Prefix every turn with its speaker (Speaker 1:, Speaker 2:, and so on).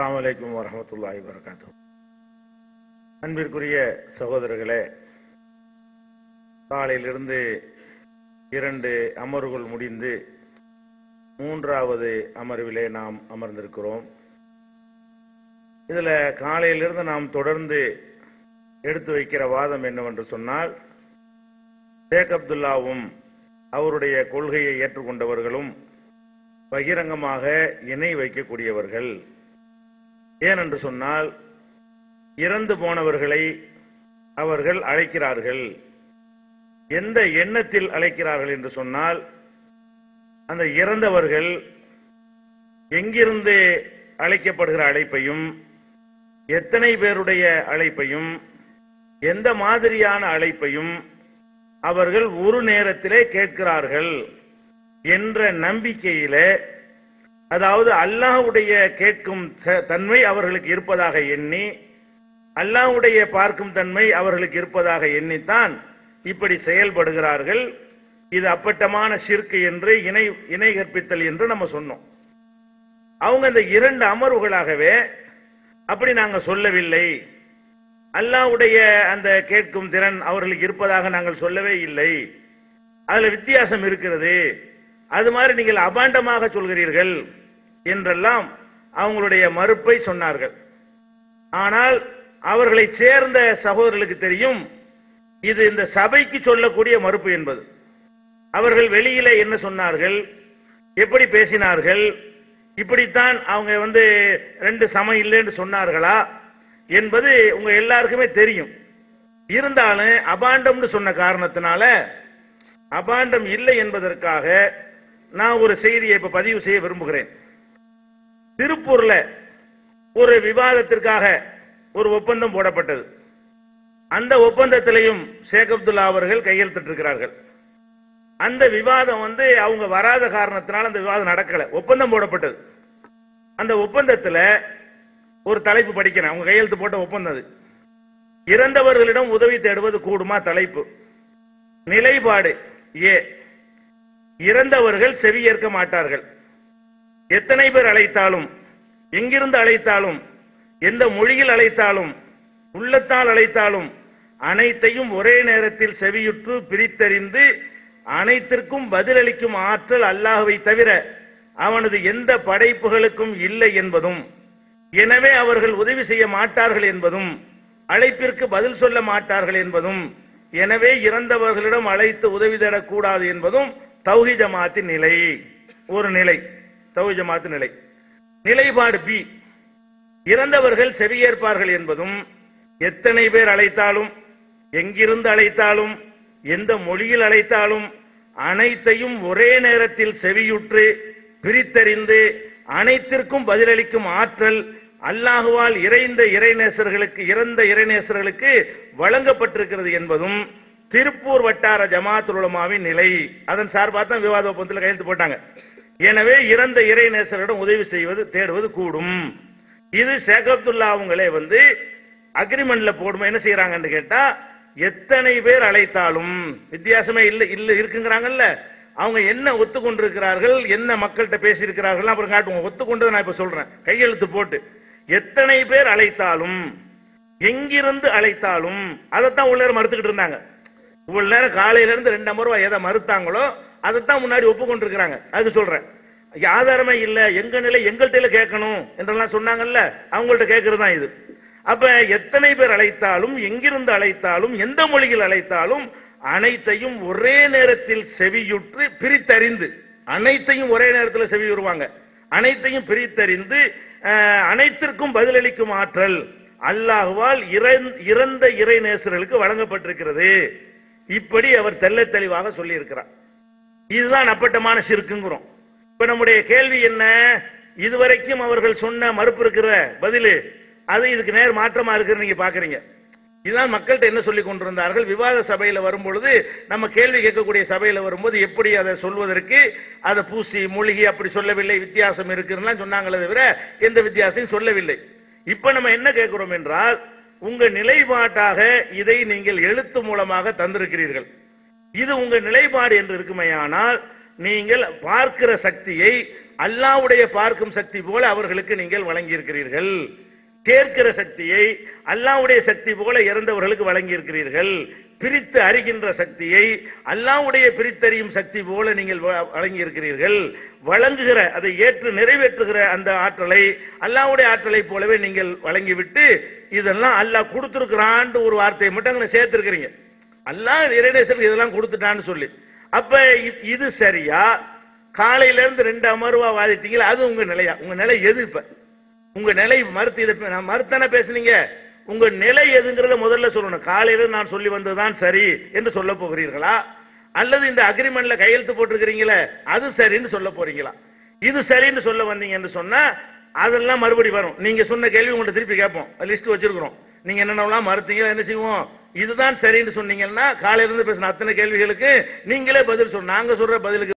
Speaker 1: அஸ்ஸலாமு அலைக்கும் வரஹ்மத்துல்லாஹி வபரகாத்துஹு. அன்பிற்குரிய சகோதரர்களே, காலையிலிருந்து 2 அமர்வுகள் முடிந்து 3வது அமர்விலே நாம் அமர்ந்திருக்கிறோம். இதுல காலையிலிருந்து நாம் தொடர்ந்து எடுத்து வைக்கிற வாதம் என்னவென்று சொன்னால், ஷேக் அப்துல்லாவும் அவருடைய கொள்கையை ஏற்றுக்கொண்டவர்களும் பகிரங்கமாக இணை வைக்கக்கூடியவர்கள். ஏனென்று சொன்னால், இறந்து போனவர்களை அவர்கள் அழைக்கிறார்கள். எந்த எண்ணத்தில் அழைக்கிறார்கள் என்று சொன்னால், அந்த இறந்தவர்கள் எங்கிருந்து அழைக்கப்படுகிற அழைப்பையும், எத்தனை பேருடைய அழைப்பையும், எந்த மாதிரியான அழைப்பையும் அவர்கள் ஒரு நேரத்திலே கேட்கிறார்கள் என்ற நம்பிக்கையிலே, அதாவது அல்லாஹ்வுடைய கேட்கும் தன்மை அவர்களுக்கு இருப்பதாக எண்ணி, அல்லாஹ்வுடைய பார்க்கும் தன்மை அவர்களுக்கு இருப்பதாக எண்ணித்தான் இப்படி செயல்படுகிறார்கள். இது அப்பட்டமான ஷிர்க் என்று இணை கற்பித்தல் என்று நம்ம சொன்னோம். அவங்க இந்த 2 அமர்வுகளாகவே அப்படி நாங்க சொல்லவில்லை, அல்லாஹ்வுடைய அந்த கேட்கும் திறன் அவர்களுக்கு இருப்பதாக நாங்கள் சொல்லவே இல்லை, அதுல வித்தியாசம் இருக்கிறது, அது மாதிரி நீங்கள் அபாண்டமாக சொல்கிறீர்கள் என்றெல்லாம் அவங்களுடைய மறுப்பை சொன்னார்கள். ஆனால் அவர்களை சேர்ந்த சகோதரர்களுக்கு தெரியும், இது இந்த சபைக்கு சொல்லக்கூடிய மறுப்பு என்பது. அவர்கள் வெளியில என்ன சொன்னார்கள், எப்படி பேசினார்கள், இப்படித்தான் அவங்க 2 சமம் இல்லைன்னு சொன்னார்களா என்பது உங்க எல்லாருக்குமே தெரியும். இருந்தாலும் அபாண்டம்னு சொன்ன காரணத்தினால, அபாண்டம் இல்லை என்பதற்காக நான் ஒரு செய்தியை இப்ப பதிவு செய்ய விரும்புகிறேன். திருப்பூர்ல ஒரு விவாதத்திற்காக ஒரு ஒப்பந்தம் போடப்பட்டது. அந்த ஒப்பந்தத்திலையும் ஷேக் அப்துல்லா அவர்கள் கையெழுத்திட்டிருக்கிறார்கள். அந்த விவாதம் அவங்க வராத காரணத்தினால அந்த விவாதம் நடக்கல, ஒப்பந்தம் போடப்பட்டது. அந்த ஒப்பந்தத்துல ஒரு தலைப்பு படிக்கிறேன், அவங்க கையெழுத்து போட்ட ஒப்பந்தம் அது. இறந்தவர்களிடம் உதவி தேடுவது கூடுமா தலைப்பு. நிலைப்பாடு ஏ, இறந்தவர்கள் செவி ஏற்க மாட்டார்கள். எத்தனை பேர் அழைத்தாலும், எங்கிருந்து அழைத்தாலும், எந்த மொழியில் அழைத்தாலும், உள்ளத்தால் அழைத்தாலும் அனைத்தையும் ஒரே நேரத்தில் செவியுற்று பிரித்தறிந்து அனைத்திற்கும் பதிலளிக்கும் ஆற்றல் அல்லாஹ்வை தவிர அவனது எந்த படைப்புகளுக்கும் இல்லை என்பதும், எனவே அவர்கள் உதவி செய்ய மாட்டார்கள் என்பதும், அழைப்பிற்கு பதில் சொல்ல மாட்டார்கள் என்பதும், எனவே இறந்தவர்களிடம் அழைத்து உதவி தேடக்கூடாது என்பதும் தௌஹீத் ஜமாத்தின் நிலை. ஒரு நிலை தௌஹீத் ஜமாத்தின் நிலை. நிலைப்பாடு பி, இறந்தவர்கள் செவியேற்பார்கள் என்பதும், எத்தனை பேர் அழைத்தாலும், எங்கிருந்து அழைத்தாலும், எந்த மொழியில் அழைத்தாலும் அனைத்தையும் ஒரே நேரத்தில் செவியுற்று பிரித்தறிந்து அனைத்திற்கும் பதிலளிக்கும் ஆற்றல் அல்லாஹுவால் இறந்த இறைநேசர்களுக்கு வழங்கப்பட்டிருக்கிறது என்பதும் திருப்பூர் வட்டார ஜமாத்துல் உலமாவின் நிலை. அதன் சார்பாக தான் விவாத ஒப்பந்தத்தில் கையெழுத்து போட்டாங்க. எனவே இறந்த இறைநேசரிடம் உதவி செய்வது தேடுவது கூடும். இது ஷேக் அப்துல்லா அவங்களே அக்ரிமெண்ட்ல போடும் என்ன செய்யறாங்கன்னு கேட்டா, எத்தனை பேர் அழைத்தாலும் வித்தியாசமே இல்ல இருக்குங்கிறாங்கல்ல. அவங்க என்ன ஒத்துக்கொண்டிருக்கிறார்கள், என்ன மக்கள்கிட்ட பேசியிருக்கிறார்கள் அப்புறம் காட்டுவோம். ஒத்துக்கொண்டதை நான் இப்ப சொல்றேன், கையெழுத்து போட்டு எத்தனை பேர் அழைத்தாலும், எங்கிருந்து அழைத்தாலும், அதைத்தான் உள்ள மறுத்துக்கிட்டு இருந்தாங்க. இவ்வளவு நேரம் காலையில இருந்து 2 அமர்வா எதை மறுத்தாங்களோ அதைத்தான் முன்னாடி ஒப்புக்கொண்டிருக்கிறாங்க. அதுக்கு சொல்றேன், ஆதாரமே இல்ல, எங்க நிலை எங்கள்கிட்ட கேட்கணும் என்றெல்லாம் சொன்னாங்கல்ல, அவங்கள்ட்ட கேட்கறது தான் இது. அப்ப எத்தனை பேர் அழைத்தாலும், எங்கிருந்து அழைத்தாலும், எந்த மொழியில் அழைத்தாலும் அனைத்தையும் ஒரே நேரத்தில் செவியுற்று பிரித்தறிந்து, அனைத்தையும் ஒரே நேரத்தில் செவியுறுவாங்க, அனைத்தையும் பிரித்தறிந்து அனைத்திற்கும் பதிலளிக்கும் ஆற்றல் அல்லாஹ்வால் இறந்த இறைநேசர்களுக்கு வழங்கப்பட்டிருக்கிறது. இப்படி அவர் தெள்ள தெளிவாக சொல்லி இருக்கிறார். இதுதான் அப்பட்டமான ஷிர்க்குங்கிறோம். இப்ப நம்முடைய கேள்வி என்ன, இதுவரைக்கும் அவர்கள் சொன்ன மறுப்பு இருக்கிற பதில் அது இதுக்கு நேர் மாற்றமா இருக்கிறது நீங்க பாக்குறீங்க. இதுதான் மக்கள்கிட்ட என்ன சொல்லி கொண்டிருந்தார்கள். விவாத சபையில வரும்பொழுது, நம்ம கேள்வி கேட்கக்கூடிய சபையில வரும்போது எப்படி அதை சொல்வதற்கு, அதை பூசி மூழ்கி அப்படி சொல்லவில்லை, வித்தியாசம் இருக்குன்னா சொன்னாங்களே தவிர எந்த வித்தியாசத்தையும் சொல்லவில்லை. இப்ப நம்ம என்ன கேட்கிறோம் என்றால், உங்க நிலைப்பாட்டாக இதை நீங்கள் எழுத்து மூலமாக தந்திருக்கிறீர்கள். இது உங்க நிலைப்பாடு என்று இருக்குமையானால், நீங்கள் பார்க்கிற சக்தியை அல்லாஹ்வுடைய பார்க்கும் சக்தி போல அவர்களுக்கு நீங்கள் வழங்கி இருக்கிறீர்கள். கேட்கிற சக்தியை அல்லாஹ்வுடைய சக்தி போல இறந்தவர்களுக்கு வழங்கி இருக்கிறீர்கள். பிரித்து அறிகின்ற சக்தியை அல்லாஹ்வுடைய பிரித்தறியும் சக்தி போல நீங்கள் வழங்கி இருக்கிறீர்கள். வழங்குகிற அதை ஏற்று நிறைவேற்றுகிற அந்த ஆற்றலை அல்லாஹ்வுடைய ஆற்றலை போலவே நீங்கள் வழங்கிவிட்டு இதெல்லாம் அல்லாஹ் கொடுத்திருக்கிறான் ஒரு வார்த்தையை மட்டும் அங்க சேர்த்திருக்கிறீங்க. அல்லாஹ் இறைநேசருக்கு இதெல்லாம் கொடுத்துட்டான்னு சொல்லி, அப்ப இது சரியா? காலையில இருந்து 2 அமர்வா வாதிட்டீங்களா? அது உங்க நிலையா? உங்க நிலை எது? இப்ப உங்க நிலை மறுத்து இதை நான் மறுத்தானே பேசுனீங்க. உங்க நிலை எதுங்கிறத முதல்ல சொல்லணும். காலையில நான் சொல்லி வந்ததுதான் சரி என்று சொல்ல போகிறீர்களா, அல்லது இந்த அக்ரிமெண்ட்ல கையெழுத்து போட்டிருக்கிறீங்களே அது சரின்னு சொல்ல போறீங்களா? இது சரின்னு சொல்ல வந்தீங்க என்று சொன்னா அதெல்லாம் மறுபடி வரும். நீங்க சொன்ன கேள்வி உங்கள்ட்ட திருப்பி கேட்போம். லிஸ்ட் வச்சிருக்கிறோம். நீங்க என்னென்னலாம் மறுத்தீங்க, என்ன செய்வோம்? இதுதான் சரின்னு சொன்னீங்கன்னா காலையில இருந்து பேசின அத்தனை கேள்விகளுக்கு நீங்களே பதில் சொல்லணும். நாங்க சொல்ற பதிலுக்கு